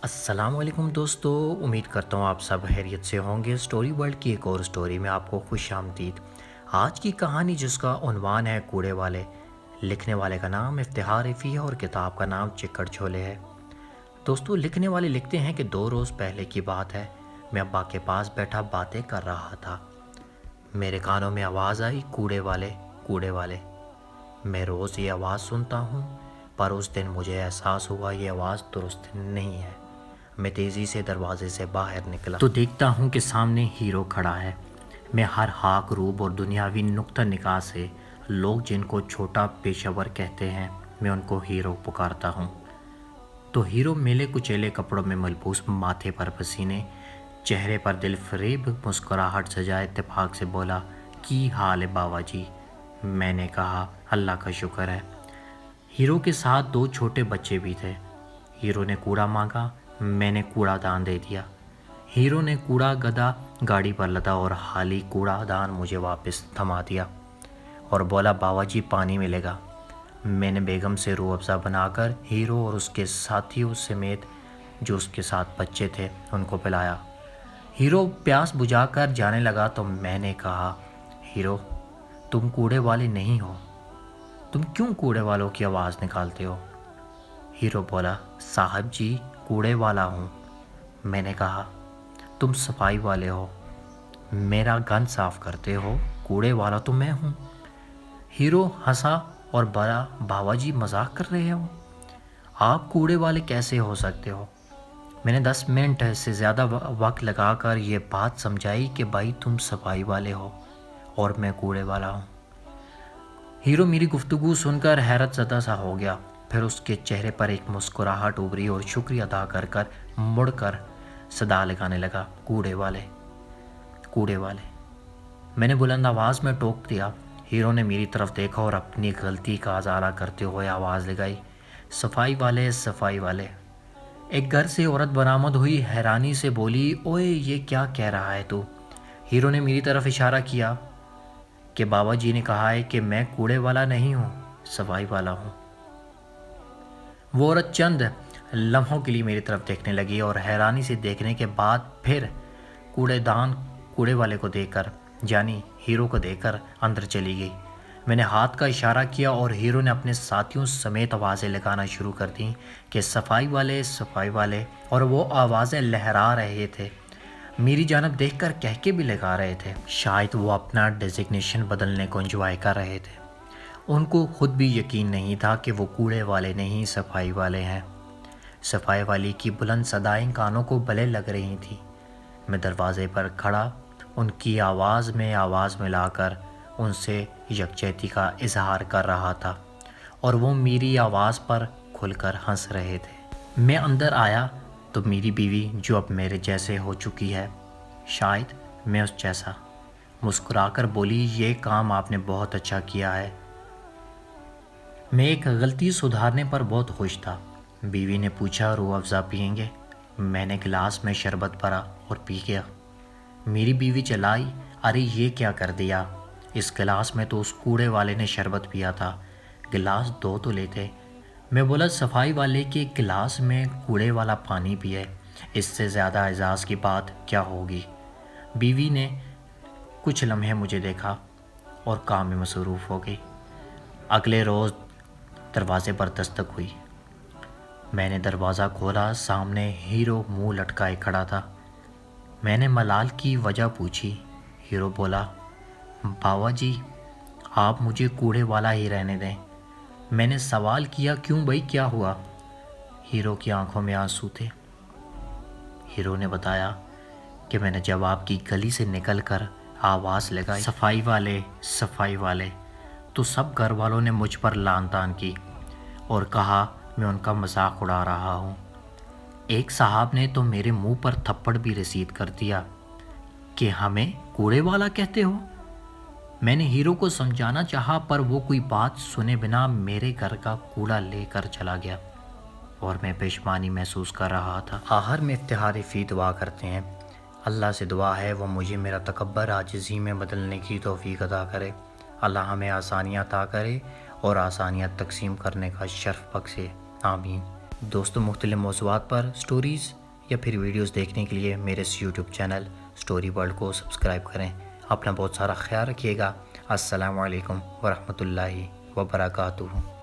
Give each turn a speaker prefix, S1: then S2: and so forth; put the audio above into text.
S1: السلام علیکم دوستو، امید کرتا ہوں آپ سب خیریت سے ہوں گے۔ سٹوری ورلڈ کی ایک اور سٹوری میں آپ کو خوش آمدید۔ آج کی کہانی جس کا عنوان ہے کوڑے والے، لکھنے والے کا نام افتخار رفیع ہے اور کتاب کا نام چکڑ چھولے ہے۔ دوستو، لکھنے والے لکھتے ہیں کہ 2 روز پہلے کی بات ہے، میں ابا کے پاس بیٹھا باتیں کر رہا تھا۔ میرے کانوں میں آواز آئی، کوڑے والے، کوڑے والے۔ میں روز یہ آواز سنتا ہوں، پر اس دن مجھے احساس ہوا یہ آواز درست نہیں ہے۔ میں تیزی سے دروازے سے باہر نکلا تو دیکھتا ہوں کہ سامنے ہیرو کھڑا ہے۔ میں ہر خاک روب اور دنیاوی نقطہ نگاہ سے لوگ جن کو چھوٹا پیشہ ور کہتے ہیں، میں ان کو ہیرو پکارتا ہوں۔ تو ہیرو میلے کچیلے کپڑوں میں ملبوس، ماتھے پر پسینے، چہرے پر دل فریب مسکراہٹ سجائے اتفاق سے بولا، کی حال ہے باوا جی؟ میں نے کہا، اللہ کا شکر ہے۔ ہیرو کے ساتھ 2 چھوٹے بچے بھی تھے۔ ہیرو نے کوڑا مانگا، میں نے کوڑا دان دے دیا۔ ہیرو نے کوڑا گدا گاڑی پر لدا اور خالی کوڑا دان مجھے واپس تھما دیا اور بولا، باوا جی پانی ملے گا۔ میں نے بیگم سے روح افزا بنا کر ہیرو اور اس کے ساتھیوں سمیت جو اس کے ساتھ بچے تھے ان کو پلایا۔ ہیرو پیاس بجھا کر جانے لگا تو میں نے کہا، ہیرو تم کوڑے والے نہیں ہو، تم کیوں کوڑے والوں کی آواز نکالتے ہو؟ ہیرو بولا، صاحب جی کوڑے والا ہوں۔ میں نے کہا، تم صفائی والے ہو، میرا گند صاف کرتے ہو، کوڑے والا تو میں ہوں۔ ہیرو ہنسا اور بولا، باوا جی مذاق کر رہے ہو، آپ کوڑے والے کیسے ہو سکتے ہو؟ میں نے 10 منٹ سے زیادہ وقت لگا کر یہ بات سمجھائی کہ بھائی تم صفائی والے ہو اور میں کوڑے والا ہوں۔ ہیرو میری گفتگو سن کر حیرت زدہ سا ہو گیا، پھر اس کے چہرے پر ایک مسکراہٹ ابھری اور شکریہ ادا کر مڑ کر صدا لگانے لگا، کوڑے والے، کوڑے والے۔ میں نے بلند آواز میں ٹوک دیا۔ ہیرو نے میری طرف دیکھا اور اپنی غلطی کا ازالہ کرتے ہوئے آواز لگائی، صفائی والے، صفائی والے۔ ایک گھر سے عورت برآمد ہوئی، حیرانی سے بولی، اوئے یہ کیا کہہ رہا ہے تو؟ ہیرو نے میری طرف اشارہ کیا کہ بابا جی نے کہا ہے کہ میں کوڑے والا نہیں ہوں، صفائی والا ہوں۔ وہ عورت چند لمحوں کے لیے میری طرف دیکھنے لگی اور حیرانی سے دیکھنے کے بعد پھر کوڑے والے کو دیکھ کر، یعنی ہیرو کو دیکھ کر اندر چلی گئی۔ میں نے ہاتھ کا اشارہ کیا اور ہیرو نے اپنے ساتھیوں سمیت آوازیں لگانا شروع کر دیں کہ صفائی والے، صفائی والے، اور وہ آوازیں لہرا رہے تھے، میری جانب دیکھ کر کہکے بھی لگا رہے تھے۔ شاید وہ اپنا ڈیزگنیشن بدلنے کو انجوائے کر رہے تھے۔ ان کو خود بھی یقین نہیں تھا کہ وہ کوڑے والے نہیں، صفائی والے ہیں۔ صفائی والی کی بلند صدائیں کانوں کو گلے لگ رہی تھیں۔ میں دروازے پر کھڑا ان کی آواز میں آواز ملا کر ان سے یکجہتی کا اظہار کر رہا تھا اور وہ میری آواز پر کھل کر ہنس رہے تھے۔ میں اندر آیا تو میری بیوی، جو اب میرے جیسے ہو چکی ہے، شاید میں اس جیسا، مسکرا کر بولی، یہ کام آپ نے بہت اچھا کیا ہے۔ میں ایک غلطی سدھارنے پر بہت خوش تھا۔ بیوی نے پوچھا، روح افزا پئیں گے؟ میں نے گلاس میں شربت بھرا اور پی گیا۔ میری بیوی چلائی، ارے یہ کیا کر دیا، اس گلاس میں تو اس کوڑے والے نے شربت پیا تھا، گلاس 2 تو لیتے۔ میں بولا، صفائی والے کے گلاس میں کوڑے والا پانی پیے، اس سے زیادہ اعزاز کی بات کیا ہوگی؟ بیوی نے کچھ لمحے مجھے دیکھا اور کام میں مصروف ہو گئی۔ اگلے روز دروازے پر دستک ہوئی۔ میں نے دروازہ کھولا، سامنے ہیرو منہ لٹکائے کھڑا تھا۔ میں نے ملال کی وجہ پوچھی۔ ہیرو بولا، باوا جی آپ مجھے کوڑے والا ہی رہنے دیں۔ میں نے سوال کیا، کیوں بھائی کیا ہوا؟ ہیرو کی آنکھوں میں آنسو تھے۔ ہیرو نے بتایا کہ میں نے جب آپ کی گلی سے نکل کر آواز لگائی، صفائی والے، صفائی والے، تو سب گھر والوں نے مجھ پر لعن طعن کی اور کہا میں ان کا مذاق اڑا رہا ہوں۔ ایک صاحب نے تو میرے منہ پر تھپڑ بھی رسید کر دیا کہ ہمیں کوڑے والا کہتے ہو۔ میں نے ہیرو کو سمجھانا چاہا پر وہ کوئی بات سنے بنا میرے گھر کا کوڑا لے کر چلا گیا اور میں پشیمانی محسوس کر رہا تھا۔ آخر میں افتخار رفیع دعا کرتے ہیں، اللہ سے دعا ہے وہ مجھے میرا تکبر عاجزی میں بدلنے کی توفیق عطا کرے۔ اللہ ہمیں آسانیاں عطا کرے اور آسانیاں تقسیم کرنے کا شرف بخشے، آمین۔ دوستوں مختلف موضوعات پر سٹوریز یا پھر ویڈیوز دیکھنے کے لیے میرے اس یوٹیوب چینل سٹوری ورلڈ کو سبسکرائب کریں۔ اپنا بہت سارا خیال رکھیے گا۔ السلام علیکم ورحمۃ اللہ وبرکاتہ۔